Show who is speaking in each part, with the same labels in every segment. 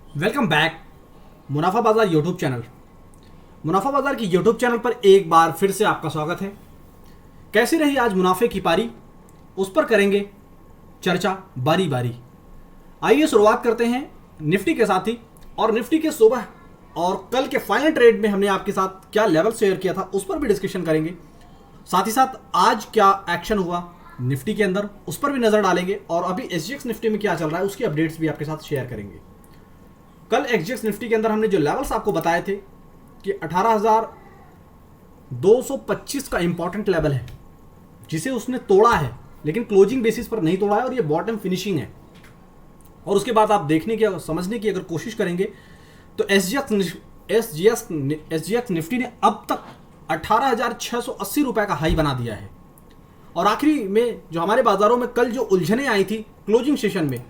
Speaker 1: Welcome back मुनाफा बाजार YouTube channel. मुनाफा बाजार की यूट्यूब चैनल पर एक बार फिर से आपका स्वागत है। कैसी रही आज मुनाफे की पारी, उस पर करेंगे चर्चा बारी बारी। आइए शुरुआत करते हैं निफ्टी के साथ ही। और निफ्टी के सुबह और कल के फाइनल ट्रेड में हमने आपके साथ क्या लेवल शेयर किया था उस पर भी डिस्कशन करेंगे। साथ ही साथ आज क्या एक्शन हुआ निफ्टी के अंदर उस पर भी नजर डालेंगे। और अभी एसजीएक्स निफ्टी में क्या चल रहा है उसकी अपडेट्स भी आपके साथ शेयर करेंगे। कल एसजीएक्स निफ्टी के अंदर हमने जो लेवल्स आपको बताए थे कि 18,225 का इंपॉर्टेंट लेवल है जिसे उसने तोड़ा है, लेकिन क्लोजिंग बेसिस पर नहीं तोड़ा है और ये बॉटम फिनिशिंग है। और उसके बाद आप देखने की समझने की अगर कोशिश करेंगे तो एसजीएक्स निफ्टी ने अब तक 18,680 रुपए का हाई बना दिया है। और आखिरी में जो हमारे बाजारों में कल जो उलझने आई थी क्लोजिंग सेशन में,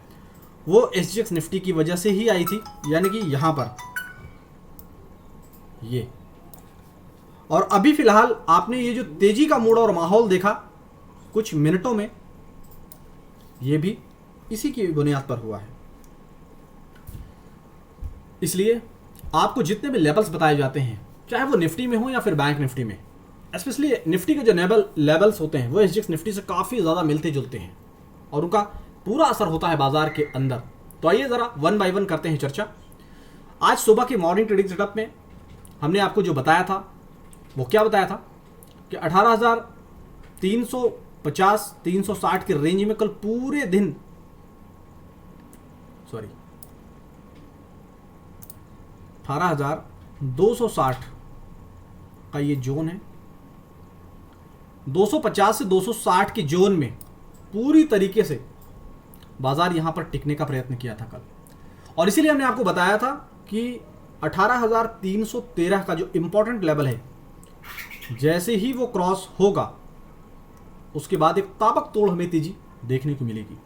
Speaker 1: वो एसजीएक्स निफ्टी की वजह से ही आई थी, यानी कि यहां पर ये। और अभी फिलहाल आपने ये जो तेजी का मूड और माहौल देखा कुछ मिनटों में, ये भी इसी की बुनियाद पर हुआ है। इसलिए आपको जितने भी लेवल्स बताए जाते हैं, चाहे वो निफ्टी में हो या फिर बैंक निफ्टी में, स्पेशली निफ्टी के जो लेवल्स होते हैं वो एसजीएक्स निफ्टी से काफ़ी ज़्यादा मिलते जुलते हैं और उनका पूरा असर होता है बाजार के अंदर। तो आइए ज़रा वन बाय वन करते हैं चर्चा। आज सुबह की मॉर्निंग ट्रेडिंग सेटअप में हमने आपको जो बताया था वो क्या बताया था कि 18,350 360 के रेंज में कल पूरे दिन 18,260 का ये जोन है। 250 से 260 के जोन में पूरी तरीके से बाजार यहां पर टिकने का प्रयत्न किया था कल। और इसीलिए हमने आपको बताया था कि 18,313 का जो इंपॉर्टेंट लेवल है, जैसे ही वो क्रॉस होगा उसके बाद एक ताबक तोड़ हमें तेजी देखने को मिलेगी।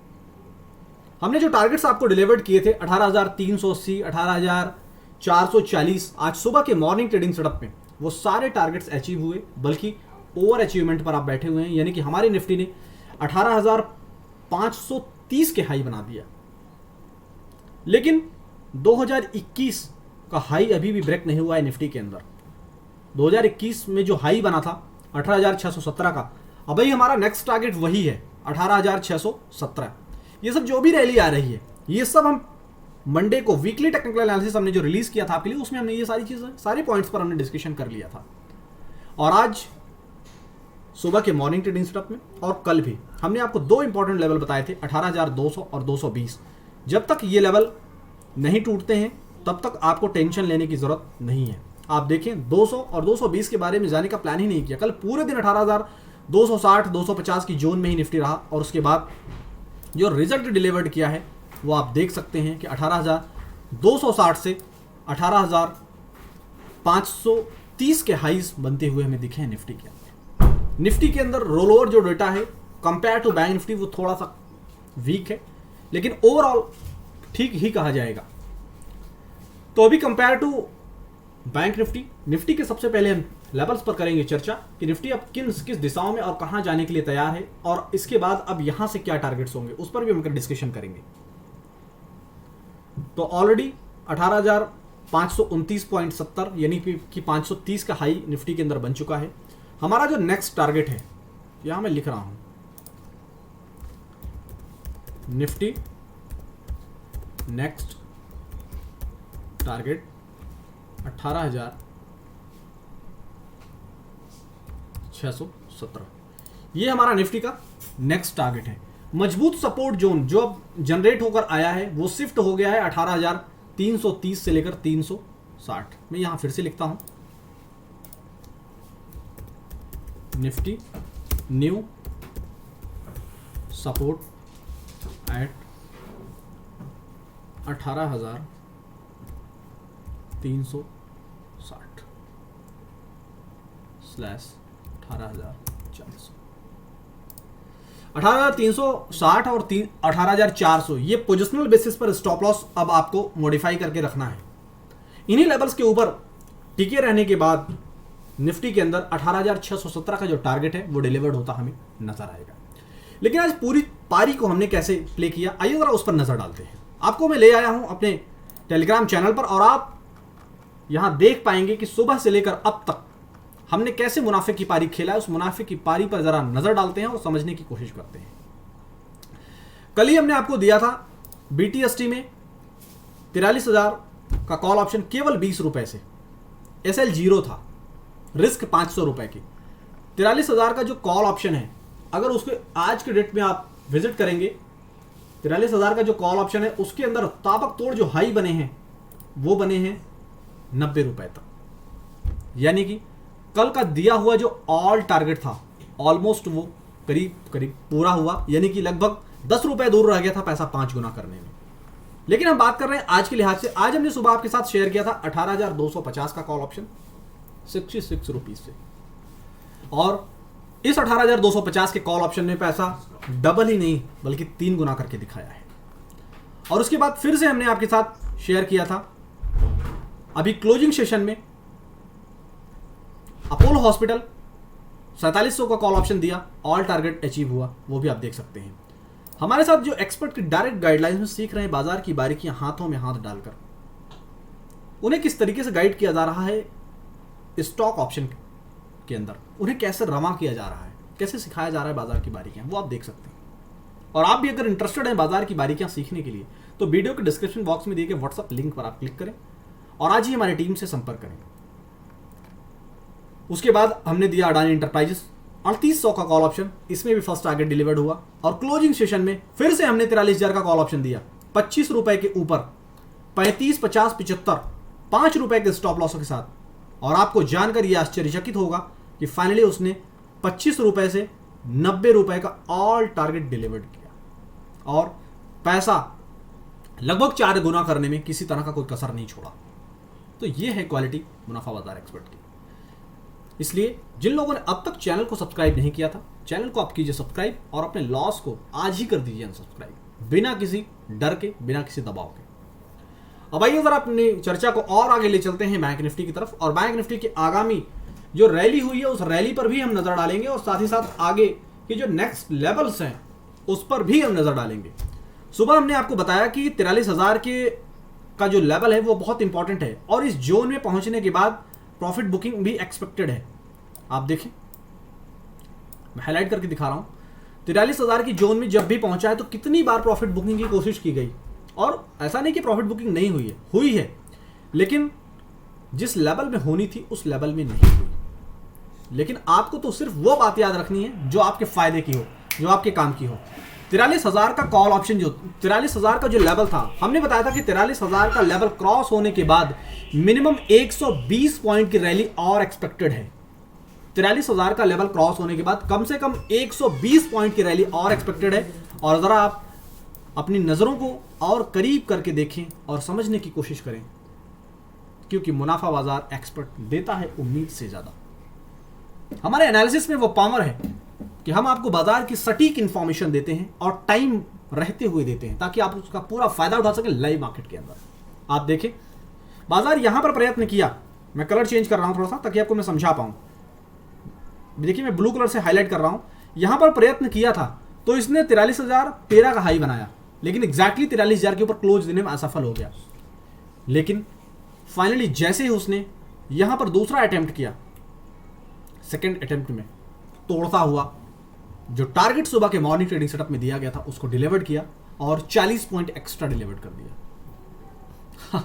Speaker 1: हमने जो टारगेट्स आपको डिलीवर्ड किए थे 18,380, 18,440 आज सुबह के मॉर्निंग ट्रेडिंग सेटअप में, वो सारे टारगेट्स अचीव हुए, बल्कि ओवर अचीवमेंट पर आप बैठे हुए हैं। यानी कि हमारी निफ्टी ने 18,530 के हाई बना दिया। लेकिन 2021 का हाई अभी भी ब्रेक नहीं हुआ है निफ्टी के अंदर। 2021 में जो हाई बना था 18,617 का, अभी हमारा नेक्स्ट टारगेट वही है 18,617। ये सब जो भी रैली आ रही है, ये सब हम मंडे को वीकली टेक्निकल एनालिसिस हमने जो रिलीज किया था आपके लिए, उसमें हमने ये सारी चीजें सारे पॉइंट्स पर हमने डिस्कशन कर लिया था। और आज सुबह के मॉर्निंग ट्रेडिंग सेटअप में और कल भी हमने आपको दो इंपॉर्टेंट लेवल बताए थे 18,200 और 220। जब तक ये लेवल नहीं टूटते हैं तब तक आपको टेंशन लेने की जरूरत नहीं है। आप देखें 200 और 220 के बारे में जाने का प्लान ही नहीं किया। कल पूरे दिन 18,260 250 की जोन में ही निफ्टी रहा। और उसके बाद जो रिजल्ट डिलीवर्ड किया है वो आप देख सकते हैं कि 18,260 से 18,530 के हाईज बनते हुए हमें दिखे हैं निफ्टी के अंदर। निफ्टी के अंदर रोल ओवर जो डेटा है कंपेयर टू बैंक निफ्टी वो थोड़ा सा वीक है, लेकिन ओवरऑल ठीक ही कहा जाएगा। तो अभी कंपेयर टू बैंक निफ्टी के सबसे पहले हम लेवल्स पर करेंगे चर्चा कि निफ्टी अब किस दिशाओं में और कहां जाने के लिए तैयार है, और इसके बाद अब यहां से क्या टारगेट्स होंगे उस पर भी हम डिस्कशन करेंगे। तो ऑलरेडी 18,529.70 यानी कि 530 का हाई निफ्टी के अंदर बन चुका है। हमारा जो नेक्स्ट टारगेट है यहां मैं लिख रहा हूं, निफ्टी नेक्स्ट टारगेट 18,617। ये हमारा निफ्टी का नेक्स्ट टारगेट है। मजबूत सपोर्ट जोन जो अब जनरेट होकर आया है वो शिफ्ट हो गया है 18,330 से लेकर 360। मैं यहां फिर से लिखता हूं, Nifty new support at 18,360 slash 18,400। 18,360 और 18,400 ये पोजिशनल बेसिस पर स्टॉप लॉस अब आपको मॉडिफाई करके रखना है। इन्हीं लेवल्स के ऊपर टिके रहने के बाद निफ्टी के अंदर 18,617 का जो टारगेट है वो डिलीवर्ड होता हमें नजर आएगा। लेकिन आज पूरी पारी को हमने कैसे प्ले किया, आइए जरा उस पर नजर डालते हैं। आपको मैं ले आया हूं अपने टेलीग्राम चैनल पर, और आप यहां देख पाएंगे कि सुबह से लेकर अब तक हमने कैसे मुनाफे की पारी खेला है। उस मुनाफे की पारी पर जरा नजर डालते हैं और समझने की कोशिश करते हैं। कल ही हमने आपको दिया था BTST में 43,000 का कॉल ऑप्शन केवल 20 रुपए से, SL 0 था, रिस्क 500 रुपए की। 43,000 का जो कॉल ऑप्शन है, अगर उसके आज के डेट में आप विजिट करेंगे, 43,000 का जो कॉल ऑप्शन है उसके अंदर ताबक तोड़ जो हाई बने हैं वो बने हैं 90 रुपए तक। यानी कि कल का दिया हुआ जो ऑल टारगेट था ऑलमोस्ट वो करीब करीब पूरा हुआ, यानी कि लगभग 10 रुपए दूर रह गया था पैसा 5 गुना करने में। लेकिन हम बात कर रहे हैं आज के लिहाज से। आज हमने सुबह आपके साथ शेयर किया था 18,250 का कॉल ऑप्शन 66 रुपीज से, और इस 18,250 के कॉल ऑप्शन में पैसा डबल ही नहीं बल्कि 3 गुना करके दिखाया है। और उसके बाद फिर से हमने आपके साथ शेयर किया था अभी क्लोजिंग सेशन में अपोलो हॉस्पिटल 4700 का कॉल ऑप्शन दिया, ऑल टारगेट अचीव हुआ, वो भी आप देख सकते हैं। हमारे साथ जो एक्सपर्ट की डायरेक्ट गाइडलाइंस में सीख रहे हैं बाजार की बारीकियां हाथों में हाथ डालकर, उन्हें किस तरीके से गाइड किया जा रहा है स्टॉक ऑप्शन के अंदर, उन्हें कैसे रमा किया जा रहा है, कैसे सिखाया जा रहा है बाजार की बारीकियां, वो आप देख सकते हैं। और आप भी अगर इंटरेस्टेड हैं बाजार की बारीकियां सीखने के लिए तो वीडियो के डिस्क्रिप्शन बॉक्स में दिए गए व्हाट्सएप लिंक पर आप क्लिक करें और आज ही हमारी टीम से संपर्क करें। उसके बाद हमने दिया अडानी इंटरप्राइजेस 3800 का कॉल ऑप्शन, इसमें भी फर्स्ट टारगेट डिलीवर्ड हुआ। और क्लोजिंग सेशन में फिर से हमने 43,000 का कॉल ऑप्शन दिया 25 रुपए के ऊपर, 35, 50, 75, 5 रुपए के स्टॉप लॉसों के साथ। और आपको जानकर यह आश्चर्यचकित होगा कि फाइनली उसने 25 रुपए से 90 रुपए का ऑल टारगेट डिलीवर्ड किया और पैसा लगभग 4 गुना करने में किसी तरह का कोई कसर नहीं छोड़ा। तो यह है क्वालिटी मुनाफा बाजार एक्सपर्ट की। इसलिए जिन लोगों ने अब तक चैनल को सब्सक्राइब नहीं किया था, चैनल को आप कीजिए सब्सक्राइब और अपने लॉस को आज ही कर दीजिए अनसब्सक्राइब, बिना किसी डर के, बिना किसी दबाव के। अब आइए जरा अपनी चर्चा को और आगे ले चलते हैं बैंक निफ्टी की तरफ। और बैंक निफ्टी की आगामी जो रैली हुई है उस रैली पर भी हम नजर डालेंगे और साथ ही साथ आगे की जो नेक्स्ट लेवल्स हैं उस पर भी हम नजर डालेंगे। सुबह हमने आपको बताया कि 43,000 के का जो लेवल है वो बहुत इंपॉर्टेंट है और इस जोन में पहुंचने के बाद प्रॉफिट बुकिंग भी एक्सपेक्टेड है। आप देखें, मैं हाईलाइट करके दिखा रहा हूं, 43,000 की जोन में जब भी पहुंचा है तो कितनी बार प्रॉफिट बुकिंग की कोशिश की गई। और ऐसा नहीं कि प्रॉफिट बुकिंग नहीं हुई है, लेकिन जिस लेवल में होनी थी उस लेवल में नहीं हुई। लेकिन आपको तो सिर्फ वो बात याद रखनी है जो आपके फायदे की हो, जो आपके काम की हो। 43,000 का कॉल ऑप्शन, जो 43,000 का जो लेवल था, हमने बताया था कि 43,000 का लेवल क्रॉस होने के बाद मिनिमम 120 पॉइंट की रैली और एक्सपेक्टेड है। 43,000 का लेवल क्रॉस होने के बाद कम से कम 120 पॉइंट की रैली और एक्सपेक्टेड है। और जरा आप अपनी नजरों को और करीब करके देखें और समझने की कोशिश करें, क्योंकि मुनाफा बाजार एक्सपर्ट देता है उम्मीद से ज्यादा। हमारे एनालिसिस में वो पावर है कि हम आपको बाजार की सटीक इंफॉर्मेशन देते हैं और टाइम रहते हुए देते हैं ताकि आप उसका पूरा फायदा उठा सकें लाइव मार्केट के अंदर। आप देखें, बाजार यहां पर प्रयत्न किया, मैं कलर चेंज कर रहा हूं थोड़ा सा ताकि आपको मैं समझा पाऊं। देखिए, मैं ब्लू कलर से हाईलाइट कर रहा हूं। यहां पर प्रयत्न किया था तो इसने 43,013 का हाई बनाया, लेकिन एग्जैक्टली 43,000 के ऊपर क्लोज देने में असफल हो गया। लेकिन फाइनली जैसे ही उसने यहां पर दूसरा अटेम्प्ट किया, सेकेंड अटेम्प्ट में तोड़ता हुआ जो टारगेट सुबह के मॉर्निंग ट्रेडिंग सेटअप में दिया गया था उसको डिलीवर्ड किया और 40 पॉइंट एक्स्ट्रा डिलीवर्ड कर दिया।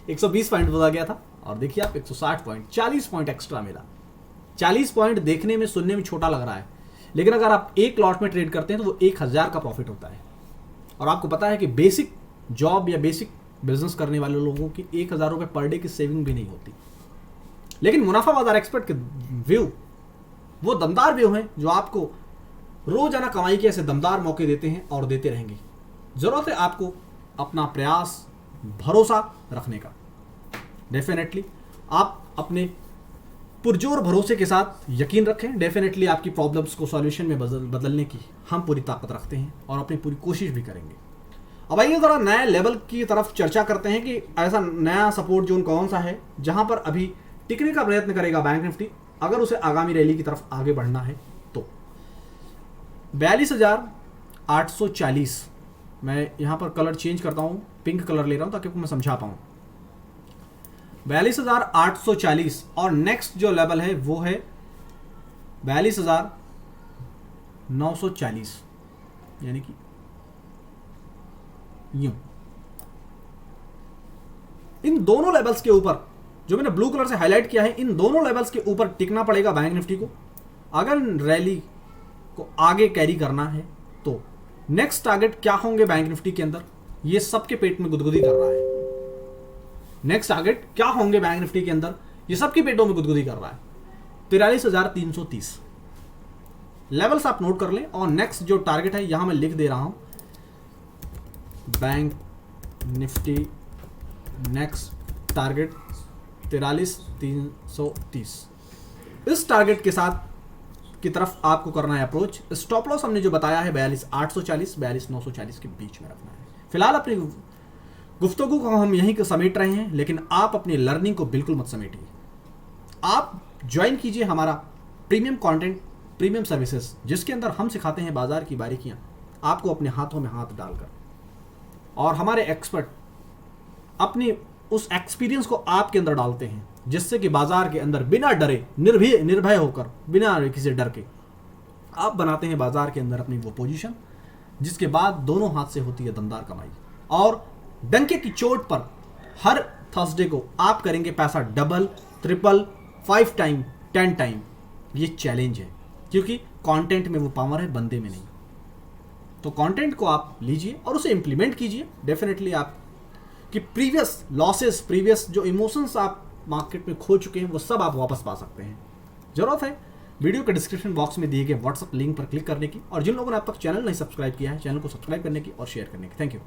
Speaker 1: 120 पॉइंट बोला गया था और देखिए आप 160 पॉइंट, 40 पॉइंट एक्स्ट्रा मिला। 40 पॉइंट देखने में, सुनने में छोटा लग रहा है, लेकिन अगर आप एक लॉट में ट्रेड करते हैं तो वो 1,000 का प्रॉफिट होता है। और आपको पता है कि बेसिक जॉब या बेसिक बिजनेस करने वाले लोगों की 1,000 रुपये पर डे की सेविंग भी नहीं होती। लेकिन मुनाफा बाजार एक्सपर्ट के व्यू वो दमदार व्यू हैं जो आपको रोजाना कमाई के ऐसे दमदार मौके देते हैं और देते रहेंगे। जरूरत है आपको अपना प्रयास, भरोसा रखने का। डेफिनेटली आप अपने पुरजोर भरोसे के साथ यकीन रखें। डेफिनेटली आपकी प्रॉब्लम्स को सॉल्यूशन में बदलने की हम पूरी ताकत रखते हैं और अपनी पूरी कोशिश भी करेंगे। अब आइए जरा नए लेवल की तरफ चर्चा करते हैं कि ऐसा नया सपोर्ट जोन कौन सा है जहां पर अभी टिकने का प्रयत्न करेगा बैंक निफ्टी अगर उसे आगामी रैली की तरफ आगे बढ़ना है तो। 42,840, मैं यहां पर कलर चेंज करता हूं पिंक कलर ले रहा हूं ताकि आपको मैं समझा पाऊं। 42,840 और नेक्स्ट जो लेवल है वो है 42,940, यानी कि यूं। इन दोनों लेवल्स के ऊपर जो मैंने ब्लू कलर से हाईलाइट किया है, इन दोनों लेवल्स के ऊपर टिकना पड़ेगा बैंक निफ्टी को अगर रैली को आगे कैरी करना है। तो नेक्स्ट टारगेट क्या होंगे बैंक निफ्टी के अंदर, ये सबके पेट में गुदगुदी कर रहा है। नेक्स्ट टारगेट क्या होंगे बैंक निफ्टी के अंदर, ये सबके पेटों में गुदगुदी कर रहा है। 43,330 लेवल्स आप नोट कर लें। और नेक्स्ट जो टारगेट है यहां मैं लिख दे रहा हूं, बैंक निफ्टी नेक्स्ट टारगेट 43,330। इस टारगेट के साथ की तरफ आपको करना है अप्रोच। स्टॉप लॉस हमने जो बताया है 42,840 42,940 के बीच में रखना है। फिलहाल अपनी गुफ्तगू को हम यहीं को समेट रहे हैं, लेकिन आप अपनी लर्निंग को बिल्कुल मत समेटिए। आप ज्वाइन कीजिए हमारा प्रीमियम कंटेंट, प्रीमियम सर्विसेज, जिसके अंदर हम सिखाते हैं बाजार की बारीकियां आपको अपने हाथों में हाथ डालकर, और हमारे एक्सपर्ट अपनी उस एक्सपीरियंस को आपके अंदर डालते हैं, जिससे कि बाजार के अंदर बिना डरे, निर्भय होकर, बिना किसी डर के आप बनाते हैं बाजार के अंदर अपनी वो पोजीशन, जिसके बाद दोनों हाथ से होती है दमदार कमाई। और डंके की चोट पर हर थर्सडे को आप करेंगे पैसा डबल, ट्रिपल, 5 टाइम, 10 टाइम। ये चैलेंज है, क्योंकि कंटेंट में वो पावर है, बंदे में नहीं। तो कंटेंट को आप लीजिए और उसे इंप्लीमेंट कीजिए। डेफिनेटली आप कि प्रीवियस लॉसेस, प्रीवियस जो इमोशंस आप मार्केट में खो चुके हैं, वो सब आप वापस पा सकते हैं। जरूरत है वीडियो के डिस्क्रिप्शन बॉक्स में दिए गए व्हाट्सएप लिंक पर क्लिक करने की, और जिन लोगों ने अब तक चैनल नहीं सब्सक्राइब किया है, चैनल को सब्सक्राइब करने की और शेयर करने की। Thank you.